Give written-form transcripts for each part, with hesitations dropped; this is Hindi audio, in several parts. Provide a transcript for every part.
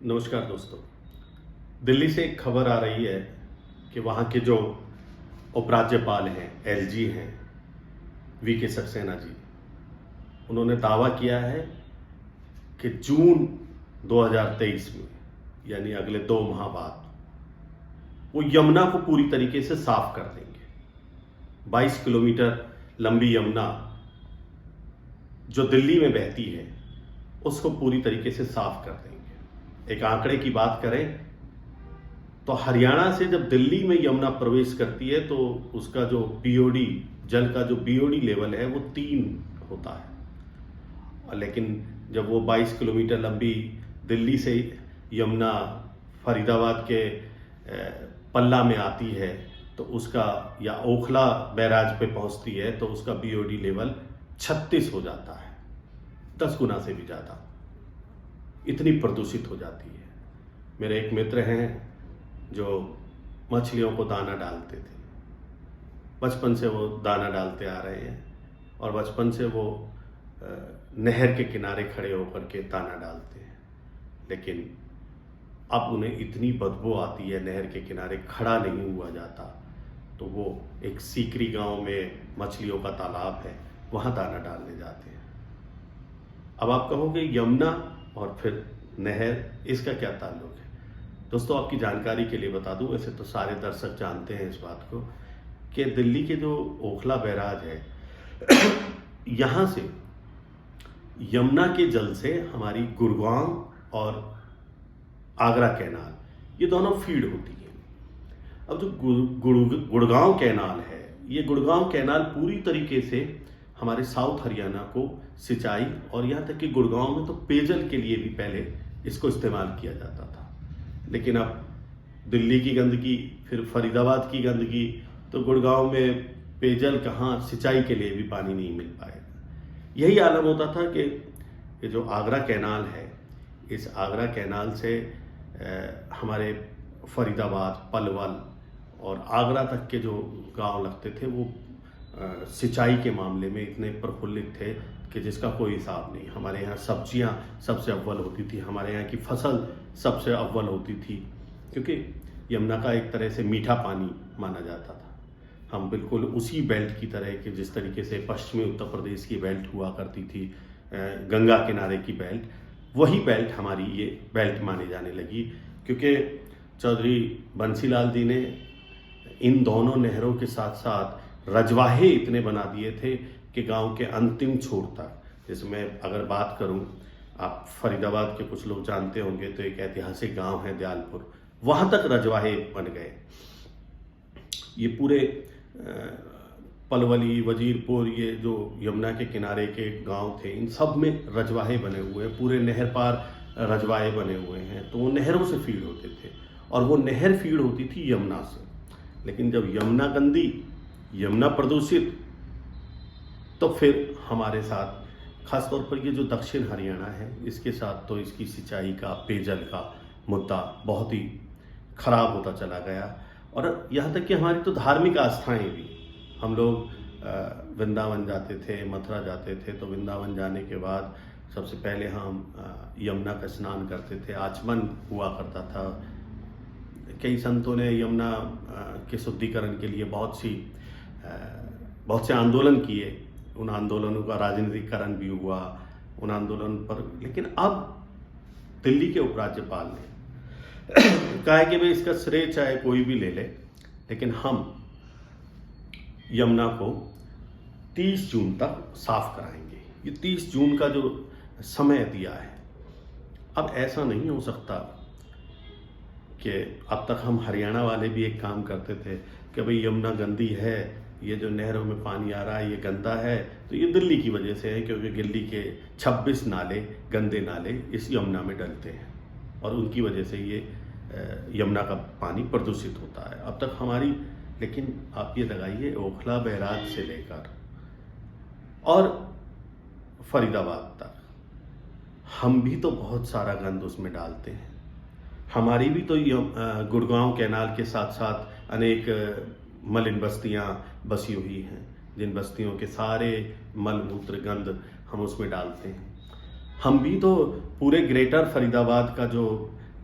नमस्कार दोस्तों। दिल्ली से एक खबर आ रही है कि वहाँ के जो उपराज्यपाल हैं, एलजी हैं, वी के सक्सेना जी, उन्होंने दावा किया है कि जून 2023 में, यानी अगले 2 माह बाद, वो यमुना को पूरी तरीके से साफ कर देंगे। 22 किलोमीटर लंबी यमुना जो दिल्ली में बहती है, उसको पूरी तरीके से साफ कर देंगे। एक आंकड़े की बात करें तो हरियाणा से जब दिल्ली में यमुना प्रवेश करती है तो उसका जो बीओडी, जल का जो बीओडी लेवल है वो 3 होता है। लेकिन जब वो 22 किलोमीटर लंबी दिल्ली से यमुना फरीदाबाद के पल्ला में आती है तो उसका, या ओखला बैराज पे पहुंचती है तो उसका बीओडी लेवल 36 हो जाता है, 10 गुना से भी ज़्यादा। इतनी प्रदूषित हो जाती है। मेरे एक मित्र हैं जो मछलियों को दाना डालते थे, बचपन से वो दाना डालते आ रहे हैं और बचपन से वो नहर के किनारे खड़े होकर के दाना डालते हैं, लेकिन अब उन्हें इतनी बदबू आती है, नहर के किनारे खड़ा नहीं हुआ जाता। तो वो एक सीकरी गांव में मछलियों का तालाब है, वहाँ दाना डालने जाते हैं। अब आप कहोगे यमुना और फिर नहर, इसका क्या ताल्लुक है? दोस्तों, आपकी जानकारी के लिए बता दूं, वैसे तो सारे दर्शक जानते हैं इस बात को, कि दिल्ली के जो ओखला बैराज है यहाँ से यमुना के जल से हमारी गुड़गांव और आगरा कैनाल, ये दोनों फीड होती है। अब जो गुड़गांव कैनाल है, ये गुड़गांव कैनाल पूरी तरीके से हमारे साउथ हरियाणा को सिंचाई, और यहाँ तक कि गुड़गांव में तो पेयजल के लिए भी पहले इसको इस्तेमाल किया जाता था। लेकिन अब दिल्ली की गंदगी, फिर फरीदाबाद की गंदगी, तो गुड़गांव में पेयजल कहाँ, सिंचाई के लिए भी पानी नहीं मिल पाएगा। यही आलम होता था कि ये जो आगरा कैनाल है, इस आगरा कैनाल से हमारे फरीदाबाद, पलवल और आगरा तक के जो गांव लगते थे वो सिंचाई के मामले में इतने प्रफुल्लित थे कि जिसका कोई हिसाब नहीं। हमारे यहाँ सब्जियाँ सबसे अव्वल होती थी, हमारे यहाँ की फसल सबसे अव्वल होती थी, क्योंकि यमुना का एक तरह से मीठा पानी माना जाता था। हम बिल्कुल उसी बेल्ट की तरह कि जिस तरीके से पश्चिमी उत्तर प्रदेश की बेल्ट हुआ करती थी, गंगा किनारे की बेल्ट, वही बेल्ट हमारी ये बेल्ट मानी जाने लगी, क्योंकि चौधरी बंसीलाल जी ने इन दोनों नहरों के साथ साथ रजवाहे इतने बना दिए थे कि गांव के अंतिम छोर तक, जैसे मैं अगर बात करूं, आप फरीदाबाद के कुछ लोग जानते होंगे तो एक ऐतिहासिक गांव है दयालपुर, वहां तक रजवाहे बन गए। ये पूरे पलवली, वजीरपुर, ये जो यमुना के किनारे के गांव थे, इन सब में रजवाहे बने हुए हैं, पूरे नहर पार रजवाहे बने हुए हैं। तो वो नहरों से फीड होते थे और वो नहर फीड होती थी यमुना से। लेकिन जब यमुना गंदी, यमुना प्रदूषित, तो फिर हमारे साथ, खासतौर पर ये जो दक्षिण हरियाणा है, इसके साथ तो इसकी सिंचाई का, पेयजल का मुद्दा बहुत ही खराब होता चला गया। और यहाँ तक कि हमारी तो धार्मिक आस्थाएं भी, हम लोग वृंदावन जाते थे, मथुरा जाते थे, तो वृंदावन जाने के बाद सबसे पहले हम यमुना का स्नान करते थे, आचमन हुआ करता था। कई संतों ने यमुना के शुद्धिकरण के लिए बहुत से आंदोलन किए, उन आंदोलनों का राजनीतिकरण भी हुआ, उन आंदोलन पर। लेकिन अब दिल्ली के उपराज्यपाल ने कहा है कि भाई इसका श्रेय चाहे कोई भी ले ले, लेकिन हम यमुना को 30 जून तक साफ कराएंगे। ये 30 जून का जो समय दिया है, अब ऐसा नहीं हो सकता कि अब तक हम हरियाणा वाले भी एक काम करते थे कि भाई यमुना गंदी है, ये जो नहरों में पानी आ रहा है ये गंदा है, तो ये दिल्ली की वजह से है, क्योंकि दिल्ली के 26 नाले, गंदे नाले इस यमुना में डलते हैं और उनकी वजह से ये यमुना का पानी प्रदूषित होता है अब तक हमारी। लेकिन आप ये लगाइए, ओखला बैराज से लेकर और फरीदाबाद तक हम भी तो बहुत सारा गंद उसमें डालते हैं। हमारी भी तो गुड़गांव कैनाल के साथ साथ अनेक मलिन बस्तियां बसी हुई हैं, जिन बस्तियों के सारे मल मूत्र गंद हम उसमें डालते हैं। हम भी तो पूरे ग्रेटर फरीदाबाद का जो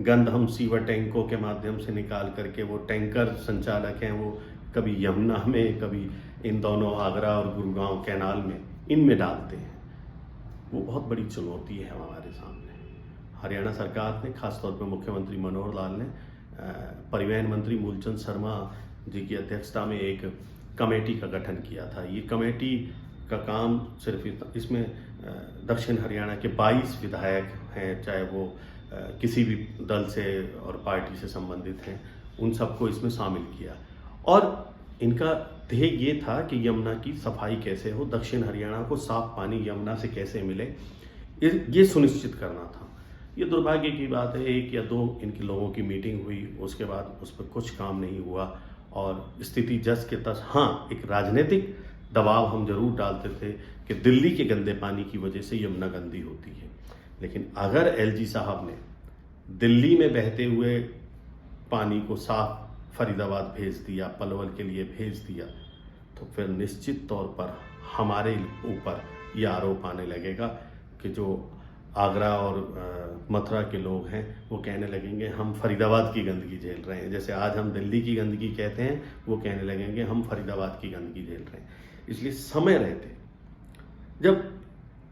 गंद हम सीवर टैंकों के माध्यम से निकाल करके, वो टैंकर संचालक हैं वो कभी यमुना में, कभी इन दोनों आगरा और गुरुगांव कैनाल में, इनमें डालते हैं। वो बहुत बड़ी चुनौती है हमारे सामने। हरियाणा सरकार ने, खासतौर पर मुख्यमंत्री मनोहर लाल ने, परिवहन मंत्री मूलचंद शर्मा जी की अध्यक्षता में एक कमेटी का गठन किया था। ये कमेटी का काम सिर्फ इसमें दक्षिण हरियाणा के 22 विधायक हैं, चाहे वो किसी भी दल से और पार्टी से संबंधित हैं, उन सबको इसमें शामिल किया। और इनका ध्येय ये था कि यमुना की सफाई कैसे हो, दक्षिण हरियाणा को साफ पानी यमुना से कैसे मिले, ये सुनिश्चित करना था। ये दुर्भाग्य की बात है, 1 या 2 इनके लोगों की मीटिंग हुई, उसके बाद उस पर कुछ काम नहीं हुआ और स्थिति जस के तस। हाँ, एक राजनीतिक दबाव हम जरूर डालते थे कि दिल्ली के गंदे पानी की वजह से यमुना गंदी होती है, लेकिन अगर एलजी साहब ने दिल्ली में बहते हुए पानी को साफ फरीदाबाद भेज दिया, पलवल के लिए भेज दिया, तो फिर निश्चित तौर पर हमारे ऊपर ये आरोप आने लगेगा कि जो आगरा और मथुरा के लोग हैं वो कहने लगेंगे हम फरीदाबाद की गंदगी झेल रहे हैं। जैसे आज हम दिल्ली की गंदगी कहते हैं, वो कहने लगेंगे हम फरीदाबाद की गंदगी झेल रहे हैं। इसलिए समय रहते, जब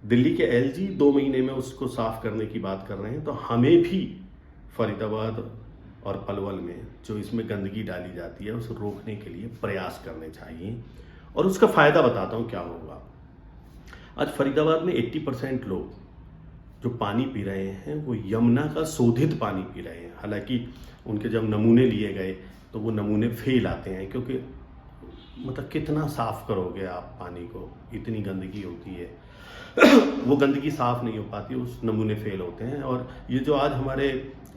दिल्ली के एलजी 2 महीने में उसको साफ करने की बात कर रहे हैं, तो हमें भी फरीदाबाद और पलवल में जो इसमें गंदगी डाली जाती है उसे रोकने के लिए प्रयास करने चाहिए। और उसका फ़ायदा बताता हूँ क्या होगा। आज फरीदाबाद में 80% लोग जो पानी पी रहे हैं वो यमुना का शोधित पानी पी रहे हैं। हालांकि उनके जब नमूने लिए गए तो वो नमूने फेल आते हैं, क्योंकि मतलब कितना साफ़ करोगे आप पानी को, इतनी गंदगी होती है वो गंदगी साफ़ नहीं हो पाती, उस नमूने फेल होते हैं। और ये जो आज हमारे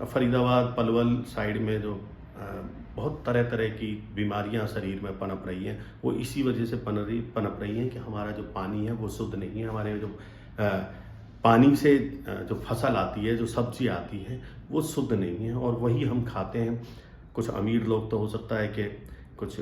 फरीदाबाद पलवल साइड में जो बहुत तरह तरह की बीमारियां शरीर में पनप रही हैं, वो इसी वजह से पनप रही हैं कि हमारा जो पानी है वो शुद्ध नहीं है। हमारे जो पानी से जो फसल आती है, जो सब्जी आती है, वो शुद्ध नहीं है और वही हम खाते हैं। कुछ अमीर लोग तो हो सकता है कि, कुछ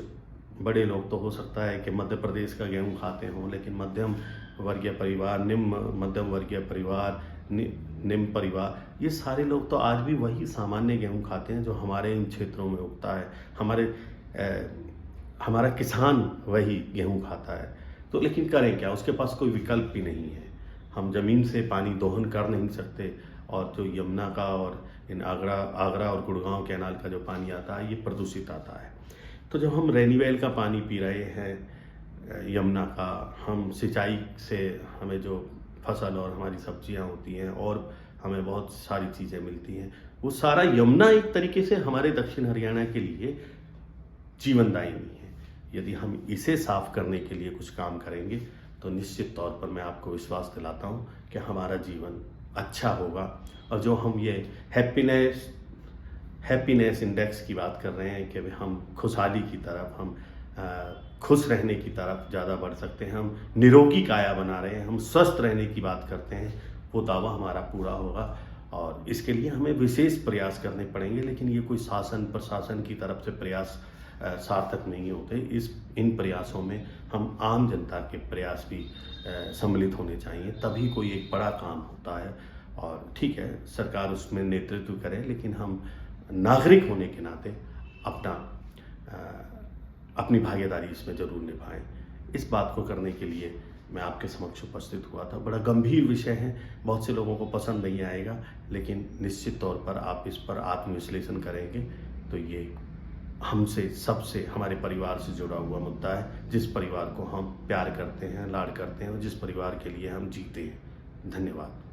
बड़े लोग तो हो सकता है कि मध्य प्रदेश का गेहूं खाते हों, लेकिन मध्यम वर्गीय परिवार, निम्न मध्यम वर्गीय परिवार, निम्न परिवार, ये सारे लोग तो आज भी वही सामान्य गेहूं खाते हैं जो हमारे इन क्षेत्रों में उगता है। हमारा किसान वही गेहूं खाता है। तो लेकिन करें क्या, उसके पास कोई विकल्प भी नहीं है। हम ज़मीन से पानी दोहन कर नहीं सकते, और जो यमुना का और इन आगरा और गुड़गांव कैनाल का जो पानी आता है ये प्रदूषित आता है। तो जब हम रेनीवेल का पानी पी रहे हैं, यमुना का, हम सिंचाई से हमें जो फसल और हमारी सब्जियां होती हैं और हमें बहुत सारी चीज़ें मिलती हैं, वो सारा यमुना एक तरीके से हमारे दक्षिण हरियाणा के लिए जीवनदायिनी है। यदि हम इसे साफ करने के लिए कुछ काम करेंगे तो निश्चित तौर पर मैं आपको विश्वास दिलाता हूँ कि हमारा जीवन अच्छा होगा। और जो हम ये हैप्पीनेस इंडेक्स की बात कर रहे हैं कि हम खुशहाली की तरफ, हम खुश रहने की तरफ ज़्यादा बढ़ सकते हैं, हम निरोगी काया बना रहे हैं, हम स्वस्थ रहने की बात करते हैं, वो दावा हमारा पूरा होगा। और इसके लिए हमें विशेष प्रयास करने पड़ेंगे, लेकिन ये कोई शासन प्रशासन की तरफ से प्रयास सार्थक नहीं होते। इन प्रयासों में हम आम जनता के प्रयास भी सम्मिलित होने चाहिए, तभी कोई एक बड़ा काम होता है। और ठीक है, सरकार उसमें नेतृत्व करे, लेकिन हम नागरिक होने के नाते अपनी भागीदारी इसमें जरूर निभाएं। इस बात को करने के लिए मैं आपके समक्ष उपस्थित हुआ था। बड़ा गंभीर विषय है, बहुत से लोगों को पसंद नहीं आएगा, लेकिन निश्चित तौर पर आप इस पर आत्मविश्लेषण करेंगे तो ये हमसे, सबसे, हमारे परिवार से जुड़ा हुआ मुद्दा है, जिस परिवार को हम प्यार करते हैं, लाड करते हैं और जिस परिवार के लिए हम जीते हैं। धन्यवाद।